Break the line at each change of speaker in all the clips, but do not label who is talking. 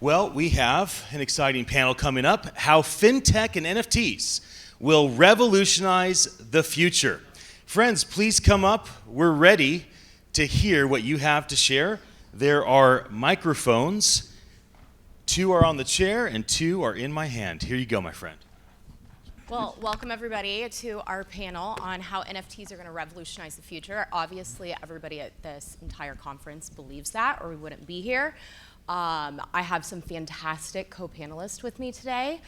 Well, we have an exciting panel coming up, how FinTech and NFTs will revolutionize the future. Friends, please come up. We're ready to hear what you have to share. There are microphones. 2 are on the chair and 2 are in my hand. Here you go, my friend.
Well, welcome everybody to our panel on how NFTs are going to revolutionize the future. Obviously, everybody at this entire conference believes that, or we wouldn't be here. I have some fantastic co-panelists with me today.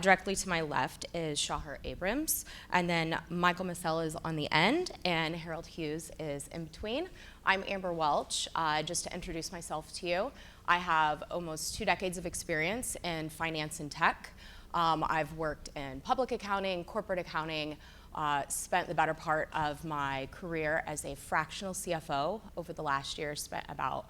Directly to my left is Shahar Abrams, and then Michael Messele is on the end, and Harold Hughes is in between. I'm Amber Welch. Just to introduce myself to you, I have almost 2 decades of experience in finance and tech. I've worked in public accounting, corporate accounting, spent the better part of my career as a fractional CFO. Over the last year, spent about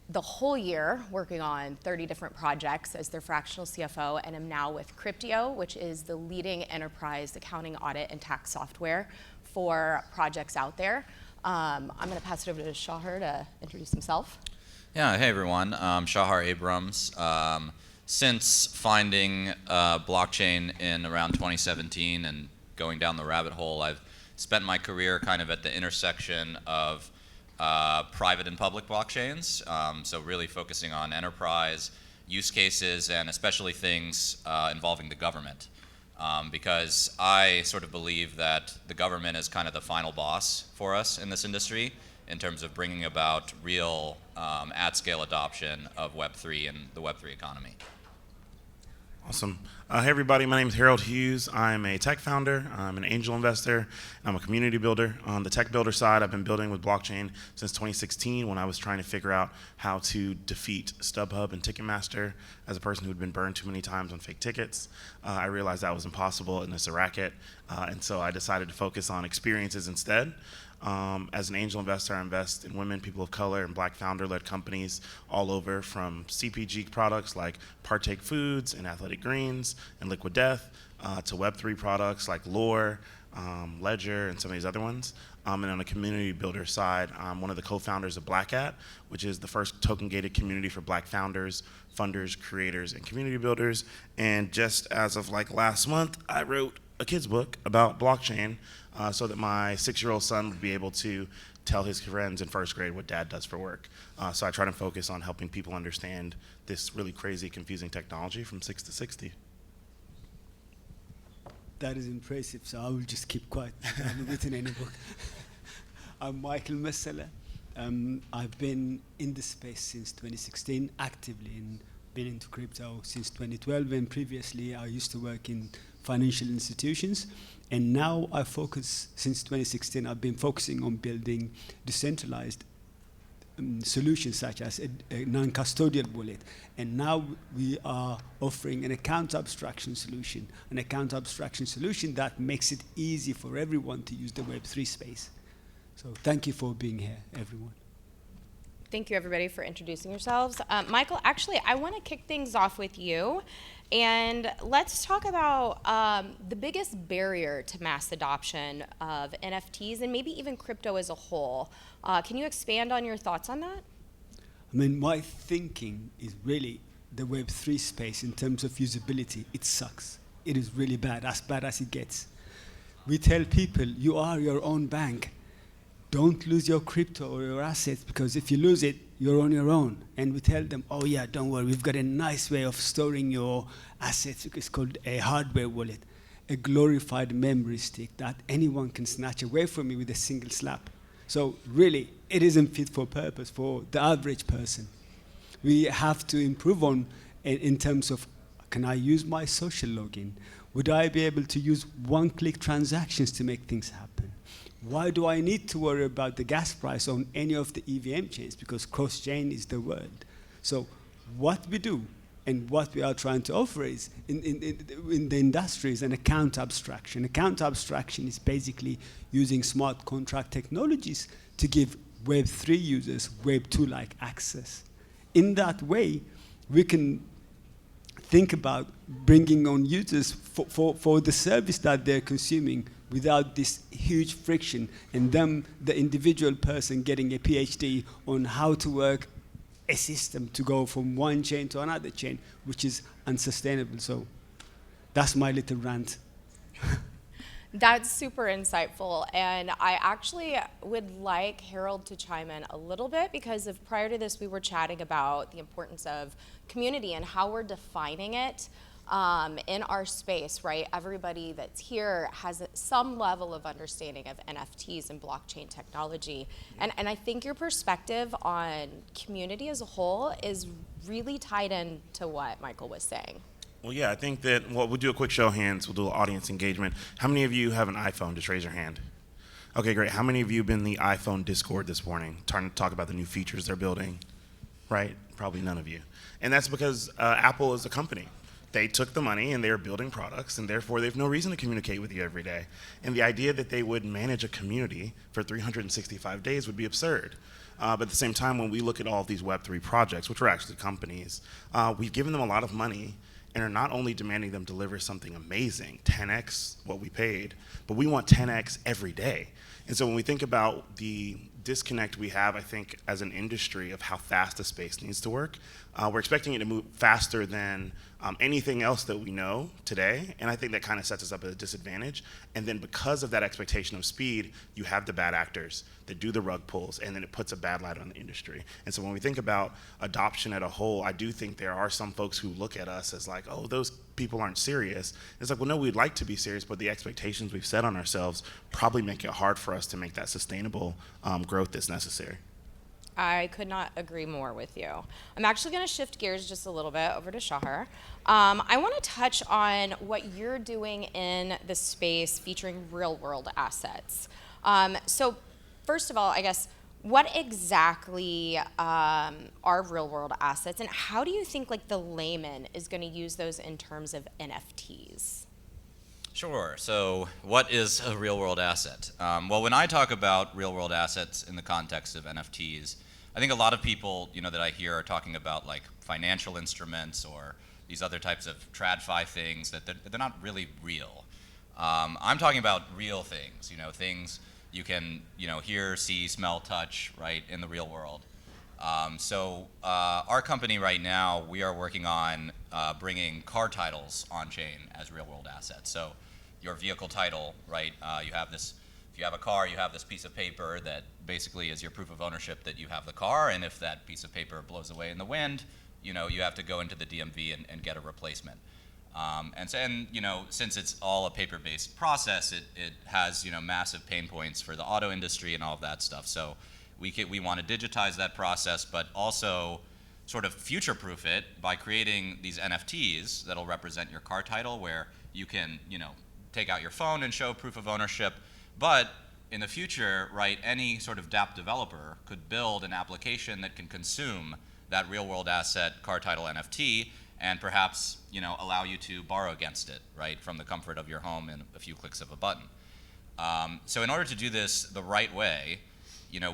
the whole year working on 30 different projects as their fractional CFO, and am now with Cryptio, which is the leading enterprise accounting, audit, and tax software for projects out there. I'm going to pass it over to Shahar to introduce himself.
Yeah, hey everyone, Shahar Abrams. Since finding blockchain in around 2017 and going down the rabbit hole, I've spent my career kind of at the intersection of private and public blockchains, so really focusing on enterprise use cases and especially things involving the government, because I sort of believe that the government is kind of the final boss for us in this industry in terms of bringing about real at-scale adoption of Web3 and the Web3 economy.
Awesome. Hey everybody, my name is Harold Hughes. I'm a tech founder, I'm an angel investor, I'm a community builder. On the tech builder side, I've been building with blockchain since 2016 when I was trying to figure out how to defeat StubHub and Ticketmaster. As a person who'd been burned too many times on fake tickets, I realized that was impossible and it's a racket, and so I decided to focus on experiences instead. As an angel investor, I invest in women, people of color, and black founder-led companies all over, from CPG products like Partake Foods and Athletic Greens and Liquid Death, to Web3 products like Lore, Ledger, and some of these other ones. And on the community builder side, I'm one of the co-founders of Black Hat, which is the first token-gated community for black founders, funders, creators, and community builders. And just as of like last month, I wrote a kid's book about blockchain, so that my 6-year-old son would be able to tell his friends in 1st grade what dad does for work. So I try to focus on helping people understand this really crazy, confusing technology from 6 to 60.
That is impressive, so I will just keep quiet. I haven't written any book. I'm Michael Messele. I've been in this space since 2016, actively, and been into crypto since 2012, and previously I used to work in financial institutions. And now I focus, since 2016, I've been focusing on building decentralized solutions such as a non-custodial wallet. And now we are offering an account abstraction solution that makes it easy for everyone to use the Web3 space. So thank you for being here, everyone.
Thank you, everybody, for introducing yourselves. Michael, actually, I want to kick things off with you. And let's talk about the biggest barrier to mass adoption of NFTs and maybe even crypto as a whole. Can you expand on your thoughts on that?
I mean, my thinking is really the Web3 space in terms of usability. It sucks. It is really bad as it gets. We tell people, you are your own bank. Don't lose your crypto or your assets, because if you lose it, you're on your own. And we tell them, oh yeah, don't worry, we've got a nice way of storing your assets. It's called a hardware wallet, a glorified memory stick that anyone can snatch away from you with a single slap. So really, it isn't fit for purpose for the average person. We have to improve on in terms of, can I use my social login? Would I be able to use one-click transactions to make things happen? Why do I need to worry about the gas price on any of the EVM chains? Because cross-chain is the word. So what we do and what we are trying to offer is, in the industry, is an account abstraction. Account abstraction is basically using smart contract technologies to give Web3 users Web 2-like access. In that way, we can think about bringing on users for the service that they're consuming without this huge friction, and them, the individual person, getting a PhD on how to work a system to go from one chain to another chain, which is unsustainable. So that's my little rant.
That's super insightful, and I actually would like Harold to chime in a little bit, because prior to this we were chatting about the importance of community and how we're defining it in our space, right? Everybody that's here has some level of understanding of NFTs and blockchain technology, and I think your perspective on community as a whole is really tied into what Michael was saying.
Well, yeah, I think that, well, we'll do a quick show of hands. We'll do audience engagement. How many of you have an iPhone? Just raise your hand. Okay, great. How many of you have been in the iPhone Discord this morning, trying to talk about the new features they're building? Right? Probably none of you. And that's because Apple is a company. They took the money and they're building products, and therefore they have no reason to communicate with you every day. And the idea that they would manage a community for 365 days would be absurd. But at the same time, when we look at all of these Web3 projects, which are actually companies, we've given them a lot of money and are not only demanding them deliver something amazing, 10x what we paid, but we want 10x every day. And so when we think about the disconnect we have, I think, as an industry of how fast the space needs to work, we're expecting it to move faster than anything else that we know today, and I think that kind of sets us up at a disadvantage. And then because of that expectation of speed, you have the bad actors that do the rug pulls, and then it puts a bad light on the industry. And so when we think about adoption at a whole, I do think there are some folks who look at us as like, oh, those people aren't serious. It's like, well, no, we'd like to be serious, but the expectations we've set on ourselves probably make it hard for us to make that sustainable growth that's necessary.
I could not agree more with you. I'm actually going to shift gears just a little bit over to Shahar. I want to touch on what you're doing in the space featuring real-world assets. So first of all, I guess, what exactly are real-world assets, and how do you think like the layman is going to use those in terms of NFTs?
Sure. So what is a real-world asset? Well, when I talk about real-world assets in the context of NFTs, I think a lot of people, that I hear are talking about like financial instruments or these other types of TradFi things that they're not really real. I'm talking about real things, things you can, hear, see, smell, touch, right, in the real world. So our company right now, we are working on bringing car titles on chain as real-world assets. So your vehicle title, right? You have this. If you have a car, you have this piece of paper that basically is your proof of ownership that you have the car. And if that piece of paper blows away in the wind, you have to go into the DMV and get a replacement. And since it's all a paper-based process, it has massive pain points for the auto industry and all of that stuff. So we want to digitize that process, but also sort of future-proof it by creating these NFTs that'll represent your car title, where you can take out your phone and show proof of ownership. But in the future, right, any sort of dApp developer could build an application that can consume that real-world asset car title NFT and perhaps allow you to borrow against it, right, from the comfort of your home in a few clicks of a button. So in order to do this the right way,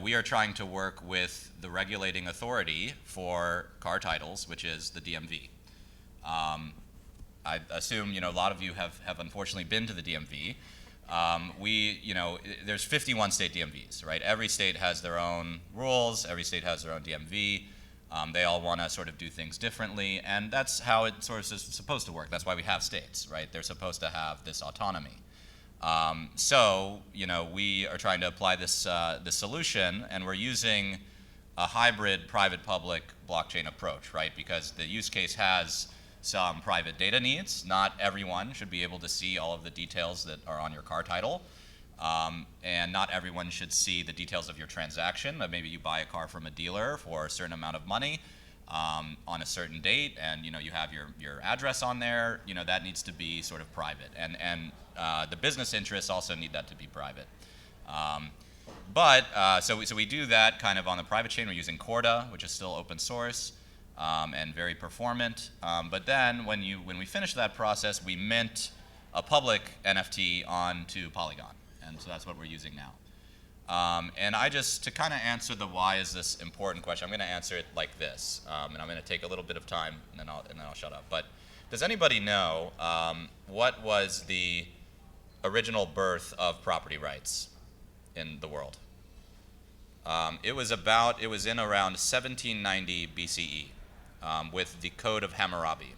we are trying to work with the regulating authority for car titles, which is the DMV. I assume a lot of you have unfortunately been to the DMV. There's 51 state DMVs, right? Every state has their own rules. Every state has their own DMV. They all want to sort of do things differently, and that's how it sort of is supposed to work. That's why we have states, right? They're supposed to have this autonomy. So we are trying to apply this solution, and we're using a hybrid private-public blockchain approach, right? Because the use case has some private data needs. Not everyone should be able to see all of the details that are on your car title. And not everyone should see the details of your transaction. Maybe you buy a car from a dealer for a certain amount of money on a certain date, and you have your address on there. That needs to be sort of private, and the business interests also need that to be private. So we do that kind of on the private chain. We're using Corda, which is still open source and very performant. But then when we finish that process, we mint a public NFT onto Polygon. And so that's what we're using now. And to kind of answer the why is this important question, I'm going to answer it like this. And I'm going to take a little bit of time, and then I'll shut up. But does anybody know what was the original birth of property rights in the world? It was in around 1790 BCE with the Code of Hammurabi.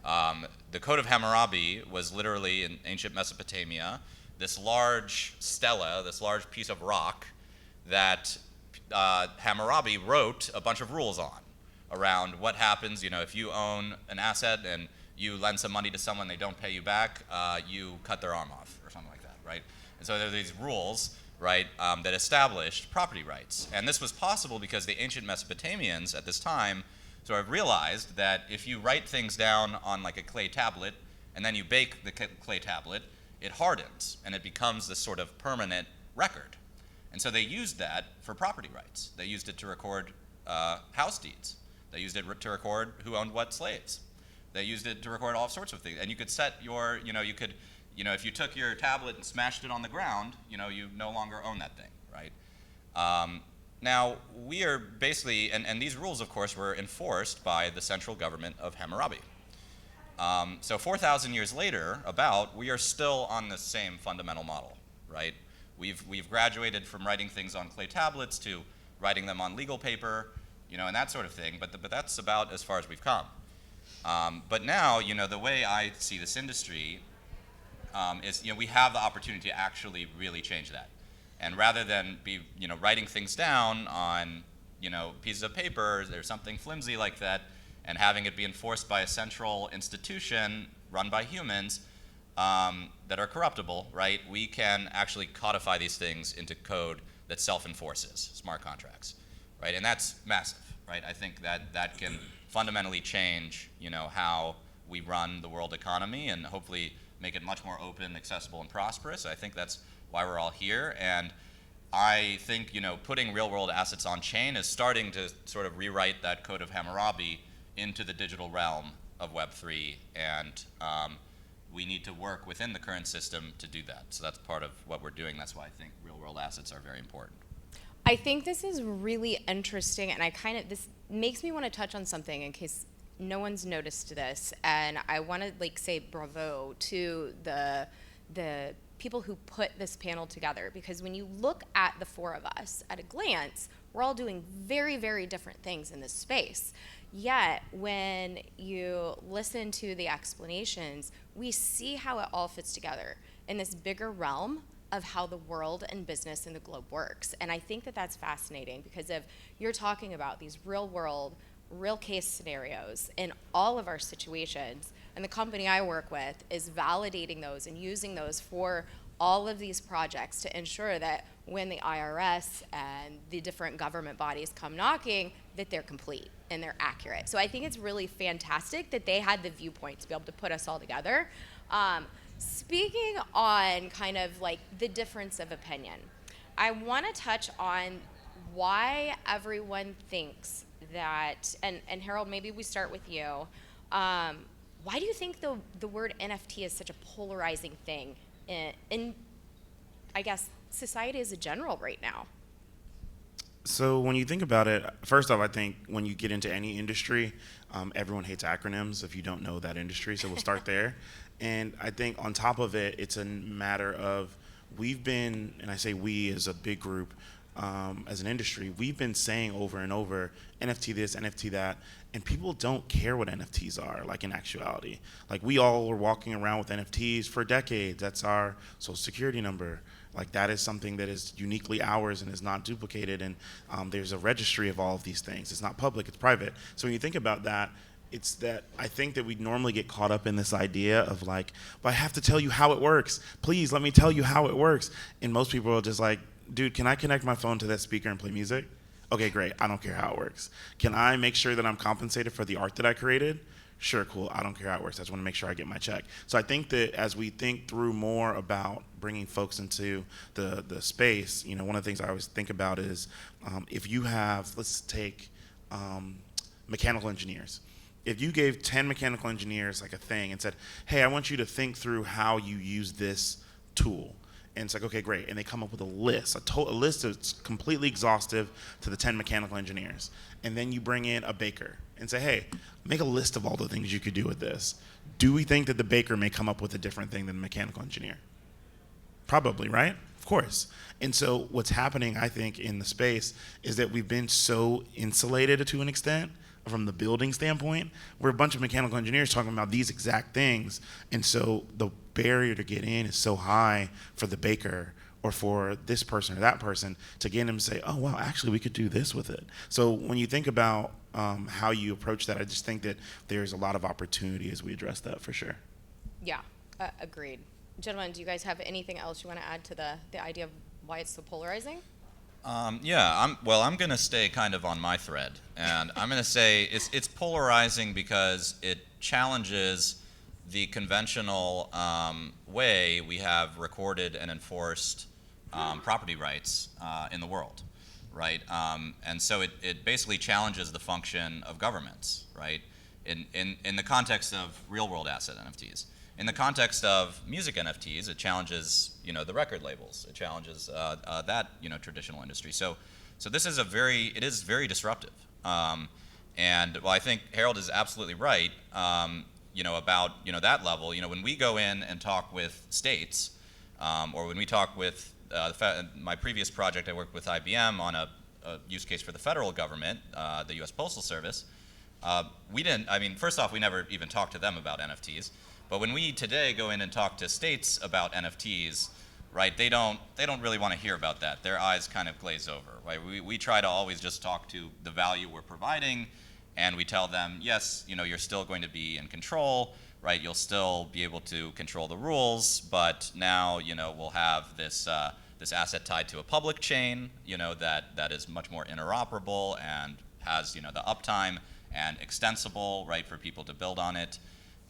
The Code of Hammurabi was literally in ancient Mesopotamia, this large stela, this large piece of rock that Hammurabi wrote a bunch of rules on around what happens, if you own an asset and you lend some money to someone, they don't pay you back, you cut their arm off or something like that, right? And so there are these rules, right, that established property rights. And this was possible because the ancient Mesopotamians at this time sort of realized that if you write things down on like a clay tablet and then you bake the clay tablet, it hardens and it becomes this sort of permanent record. And so they used that for property rights. They used it to record house deeds. They used it to record who owned what slaves. They used it to record all sorts of things. And you could set your, if you took your tablet and smashed it on the ground, you no longer own that thing, right? Now, we are basically, and these rules, of course, were enforced by the central government of Hammurabi. So 4,000 years later, we are still on the same fundamental model, right? We've graduated from writing things on clay tablets to writing them on legal paper, and that sort of thing, but that's about as far as we've come. But now, the way I see this industry is, we have the opportunity to actually really change that. And rather than be, writing things down on, pieces of paper or something flimsy like that, and having it be enforced by a central institution run by humans that are corruptible, right? We can actually codify these things into code that self-enforces, smart contracts, right? And that's massive, right? I think that can fundamentally change, how we run the world economy and hopefully make it much more open, accessible, and prosperous. I think that's why we're all here. And I think, putting real-world assets on chain is starting to sort of rewrite that Code of Hammurabi into the digital realm of Web3, and we need to work within the current system to do that. So that's part of what we're doing. That's why I think real-world assets are very important.
I think this is really interesting, and this makes me want to touch on something in case no one's noticed this, and I want to say bravo to the people who put this panel together, because when you look at the four of us at a glance, we're all doing very, very different things in this space. Yet, when you listen to the explanations, we see how it all fits together in this bigger realm of how the world and business and the globe works. And I think that that's fascinating, because if you're talking about these real world, real case scenarios in all of our situations, and the company I work with is validating those and using those for all of these projects to ensure that when the IRS and the different government bodies come knocking, that they're complete and they're accurate. So I think it's really fantastic that they had the viewpoint to be able to put us all together. Speaking on kind of the difference of opinion, I want to touch on why everyone thinks that, and Harold, maybe we start with you. Why do you think the word NFT is such a polarizing thing in I guess, society as a general right now?
So when you think about it, first off, I think when you get into any industry, everyone hates acronyms if you don't know that industry, so we'll start there. And I think on top of it, it's a matter of we've been, and I say we as a big group, as an industry, we've been saying over and over, NFT this, NFT that, and people don't care what NFTs are, in actuality. We all were walking around with NFTs for decades. That's our social security number. That is something that is uniquely ours and is not duplicated, and there's a registry of all of these things. It's not public, it's private. So when you think about that, it's that I think that we normally get caught up in this idea of but I have to tell you how it works. Please let me tell you how it works. And most people are just dude, can I connect my phone to that speaker and play music? Okay, great, I don't care how it works. Can I make sure that I'm compensated for the art that I created? Sure, cool, I don't care how it works. I just want to make sure I get my check. So I think that as we think through more about bringing folks into the space, one of the things I always think about is if you have, let's take mechanical engineers. If you gave 10 mechanical engineers a thing and said, hey, I want you to think through how you use this tool. And it's okay, great. And they come up with a list, a list that's completely exhaustive to the 10 mechanical engineers. And then you bring in a baker and say, hey, make a list of all the things you could do with this. Do we think that the baker may come up with a different thing than the mechanical engineer? Probably, right? Of course. And so what's happening, I think, in the space is that we've been so insulated to an extent from the building standpoint. We're a bunch of mechanical engineers talking about these exact things. And so the barrier to get in is so high for the baker or for this person or that person to get them to say, oh, wow, actually, we could do this with it. So when you think about how you approach that, I just think that there's a lot of opportunity as we address that for sure.
Yeah, agreed. Gentlemen, do you guys have anything else you want to add to the idea of why it's so polarizing?
Yeah, I'm going to stay kind of on my thread. And I'm going to say it's polarizing because it challenges the conventional way we have recorded and enforced property rights in the world, right? And so it basically challenges the function of governments, right? In the context of real-world asset NFTs. In the context of music NFTs, it challenges, the record labels. It challenges that, traditional industry. So this is it is very disruptive. And well, I think Harold is absolutely right, about, that level. When we go in and talk with states, or when we talk with my previous project, I worked with IBM on a use case for the federal government, the U.S. Postal Service. First off, we never even talked to them about NFTs. But when we today go in and talk to states about NFTs, right, they don't really want to hear about that. Their eyes kind of glaze over, right? We try to always just talk to the value we're providing, and we tell them, yes, you're still going to be in control, right? You'll still be able to control the rules, but now, we'll have this asset tied to a public chain, that is much more interoperable and has, the uptime and extensible, right, for people to build on it.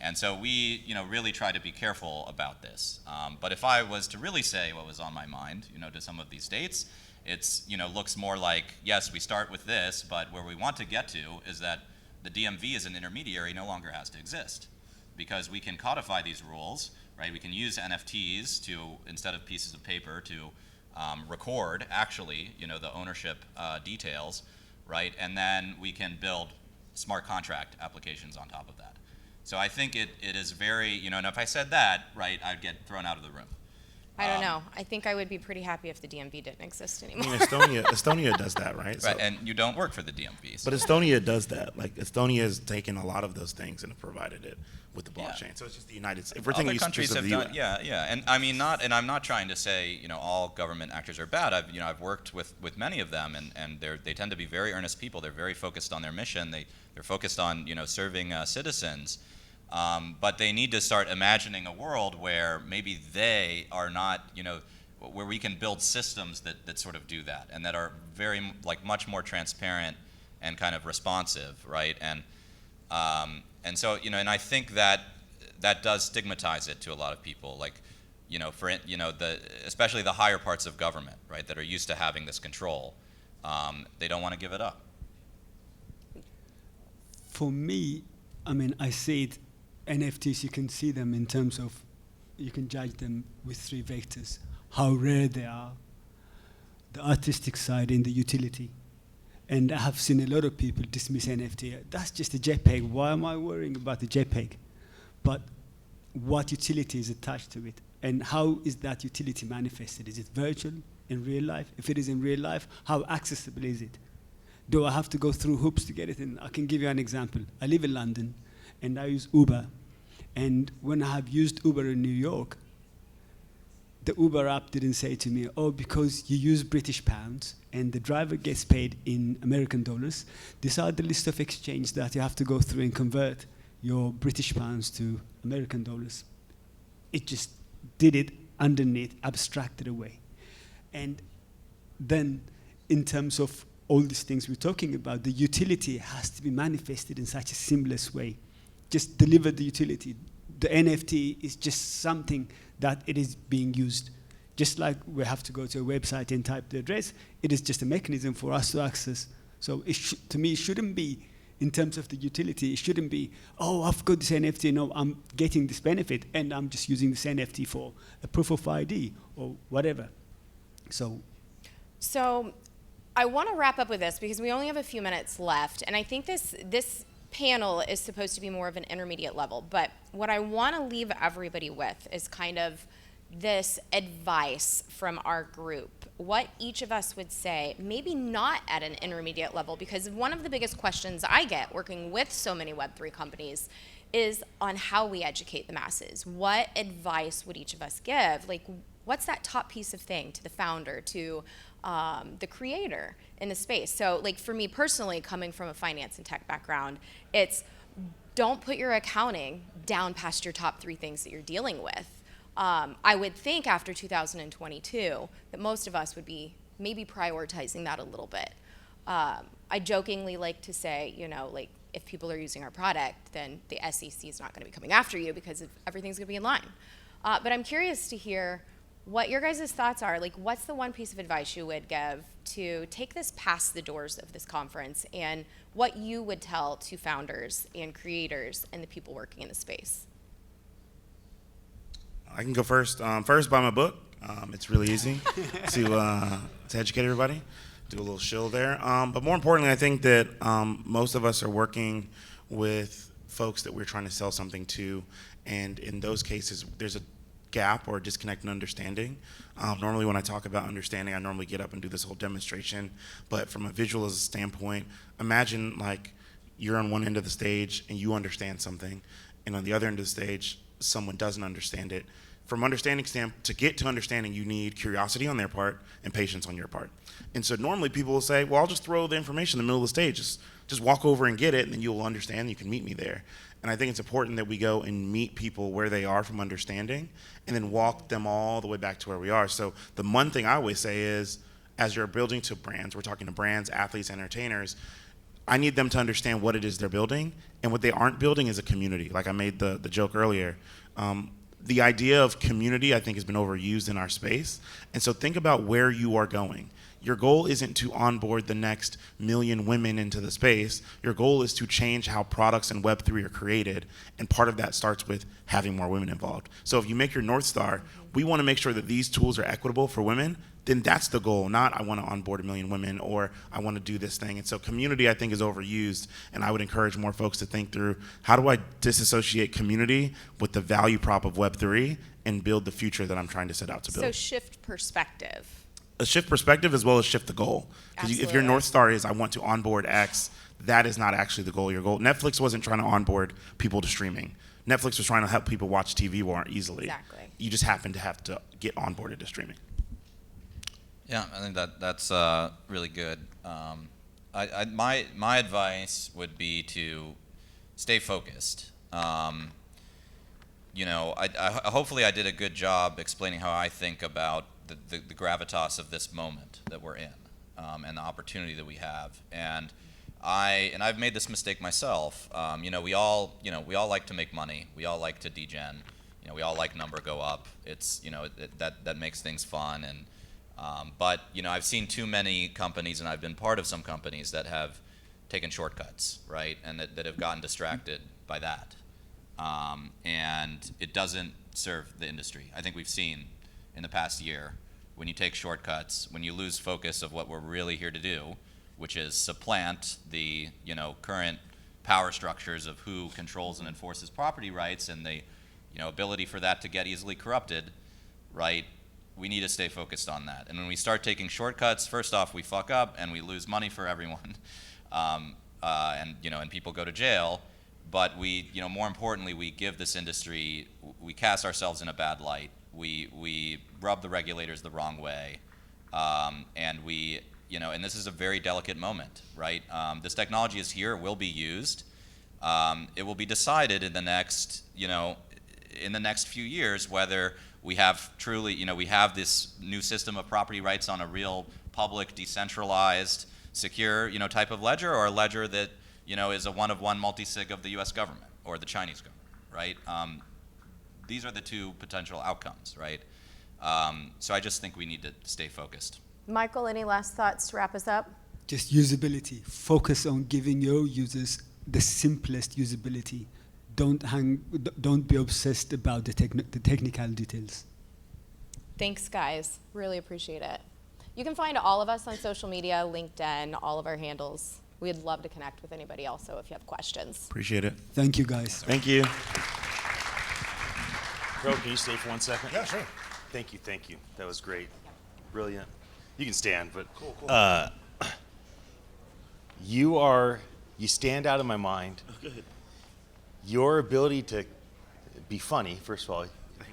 And so we, really try to be careful about this. But if I was to really say what was on my mind, to some of these states, it's, looks more like, yes, we start with this, but where we want to get to is that the DMV as an intermediary no longer has to exist, because we can codify these rules, right? We can use NFTs to, instead of pieces of paper, to record actually, the ownership details, right? And then we can build smart contract applications on top of that. So I think it is very, and if I said that, right, I'd get thrown out of the room.
I don't know. I think I would be pretty happy if the DMV didn't exist anymore.
Estonia does that, right?
Right,
So,
and you don't work for the DMV. So.
but Estonia does that. Like, Estonia has taken a lot of those things and have provided it with the blockchain.
Yeah.
So it's just the United States. If we're thinking
Other countries have
the
done,
US.
yeah, and I'm not trying to say, all government actors are bad. I've worked with many of them, and they tend to be very earnest people. They're very focused on their mission. They're focused on, serving citizens. But they need to start imagining a world where maybe they are not, where we can build systems that sort of do that and that are very, much more transparent and kind of responsive, right? And so, and I think that does stigmatize it to a lot of people, especially the higher parts of government, right, that are used to having this control. They don't want to give it up.
For me, I see it, NFTs, you can see them in terms of, you can judge them with 3 vectors. How rare they are, the artistic side, and the utility. And I have seen a lot of people dismiss NFT. That's just a JPEG. Why am I worrying about the JPEG? But what utility is attached to it? And how is that utility manifested? Is it virtual, in real life? If it is in real life, how accessible is it? Do I have to go through hoops to get it in? I can give you an example. I live in London, and I use Uber. And when I have used Uber in New York, the Uber app didn't say to me, oh, because you use British pounds and the driver gets paid in American dollars, these are the list of exchange that you have to go through and convert your British pounds to American dollars. It just did it underneath, abstracted away. And then in terms of all these things we're talking about, the utility has to be manifested in such a seamless way. Just deliver the utility. The NFT is just something that it is being used. Just like we have to go to a website and type the address, it is just a mechanism for us to access. So to me, it shouldn't be, in terms of the utility, it shouldn't be, oh, I've got this NFT, no, I'm getting this benefit, and I'm just using this NFT for a proof of ID or whatever. So
I want to wrap up with this because we only have a few minutes left, and I think this panel is supposed to be more of an intermediate level, but what I want to leave everybody with is kind of this advice from our group, what each of us would say, maybe not at an intermediate level, because one of the biggest questions I get working with so many Web3 companies is on how we educate the masses. What advice would each of us give? Like, what's that top piece of thing to the founder, to the creator in the space? So like for me personally, coming from a finance and tech background, it's don't put your accounting down past your top 3 things that you're dealing with. I would think after 2022 that most of us would be maybe prioritizing that a little bit. I jokingly like to say, you know, like if people are using our product, then the SEC is not going to be coming after you because everything's going to be in line. But I'm curious to hear what your guys' thoughts are. Like, what's the one piece of advice you would give to take this past the doors of this conference, and what you would tell to founders and creators and the people working in the space?
I can go first. First, buy my book. It's really easy to educate everybody. Do a little shill there. But more importantly, I think that most of us are working with folks that we're trying to sell something to, and in those cases, there's a gap or a disconnect in understanding. Normally when I talk about understanding, I normally get up and do this whole demonstration, but from a visual standpoint, imagine like you're on one end of the stage and you understand something, and on the other end of the stage, someone doesn't understand it. From understanding to get to understanding, you need curiosity on their part and patience on your part. And so normally people will say, well, I'll just throw the information in the middle of the stage, just walk over and get it, and then you'll understand, you can meet me there. And I think it's important that we go and meet people where they are from understanding, and then walk them all the way back to where we are. So the one thing I always say is, as you're building to brands, we're talking to brands, athletes, entertainers, I need them to understand what it is they're building, and what they aren't building is a community. Like I made the joke earlier. The idea of community, I think, has been overused in our space. And so think about where you are going. Your goal isn't to onboard the next million women into the space. Your goal is to change how products in Web3 are created. And part of that starts with having more women involved. So if you make your North Star, we want to make sure that these tools are equitable for women, then that's the goal, not I want to onboard 1 million women or I want to do this thing. And so community, I think, is overused, and I would encourage more folks to think through, how do I disassociate community with the value prop of Web3 and build the future that I'm trying to set out to build?
So shift perspective.
A shift perspective as well as shift the goal. Because if your North Star is I want to onboard X, that is not actually the goal. Your goal. Netflix wasn't trying to onboard people to streaming. Netflix was trying to help people watch TV more easily.
Exactly.
You just happen to have to get onboarded to streaming.
Yeah, I think that's really good. My advice would be to stay focused. You know, hopefully I did a good job explaining how I think about the gravitas of this moment that we're in, and the opportunity that we have. And I've made this mistake myself. You know, we all like to make money. We all like to degen. You know, we all like number go up. It's, you know, that makes things fun. And but you know, I've seen too many companies, and I've been part of some companies that have taken shortcuts, right, and that have gotten distracted by that. And it doesn't serve the industry. I think we've seen in the past year, when you take shortcuts, when you lose focus of what we're really here to do, which is supplant the, you know, current power structures of who controls and enforces property rights, and the, you know, ability for that to get easily corrupted, right? We need to stay focused on that. And when we start taking shortcuts, first off, we fuck up and we lose money for everyone, and you know, and people go to jail. But we, you know, more importantly, we give this industry, we cast ourselves in a bad light. We rub the regulators the wrong way, and we, you know, and this is a very delicate moment, right? This technology is here, will be used. It will be decided in the next, you know, in the next few years whether we have truly, you know, we have this new system of property rights on a real public, decentralized, secure, you know, type of ledger, or a ledger that, you know, is a one-of-one multi-sig of the U.S. government or the Chinese government, right? These are the two potential outcomes, right? So I just think we need to stay focused.
Michael, any last thoughts to wrap us up?
Just usability. Focus on giving your users the simplest usability. Don't be obsessed about the technical details.
Thanks, guys. Really appreciate it. You can find all of us on social media, LinkedIn, all of our handles. We'd love to connect with anybody also if you have questions.
Appreciate it.
Thank you, guys.
Thank you.
Bro, can you stay for 1 second?
Yeah, sure.
Thank you. That was great. Brilliant. You can stand, but
Cool.
you stand out in my mind.
Good.
Your ability to be funny, first of all,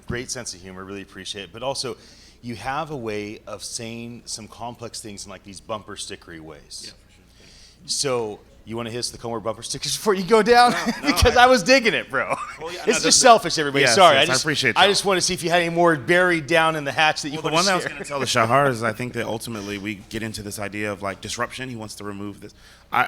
great sense of humor, really appreciate it, but also you have a way of saying some complex things in like these bumper stickery ways.
Yeah, for sure.
So you want to hit us the more bumper stickers before you go down?
No,
Because I was digging it, bro.
Well, yeah,
It's just selfish, everybody.
Yes,
Sorry.
yes, I appreciate
I
that.
just want to see if you had any more buried down in the hatch that you
Well, the
want
one
to
that I was
share.
going to tell the Shahar is I think that ultimately we get into this idea of like disruption. He wants to remove this.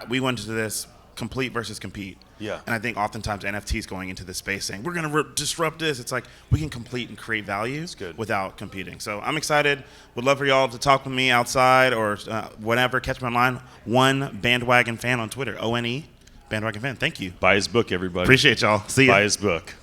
We went into this complete versus compete.
Yeah.
And I think oftentimes NFTs going into this space saying we're going to disrupt this. It's like we can complete and create value
good.
without competing. So I'm excited. Would love for y'all to talk with me outside or whatever. Catch me online. One Bandwagon Fan on Twitter. ONE Bandwagon Fan. Thank you.
Buy his book, everybody.
Appreciate y'all. See ya.
Buy his book.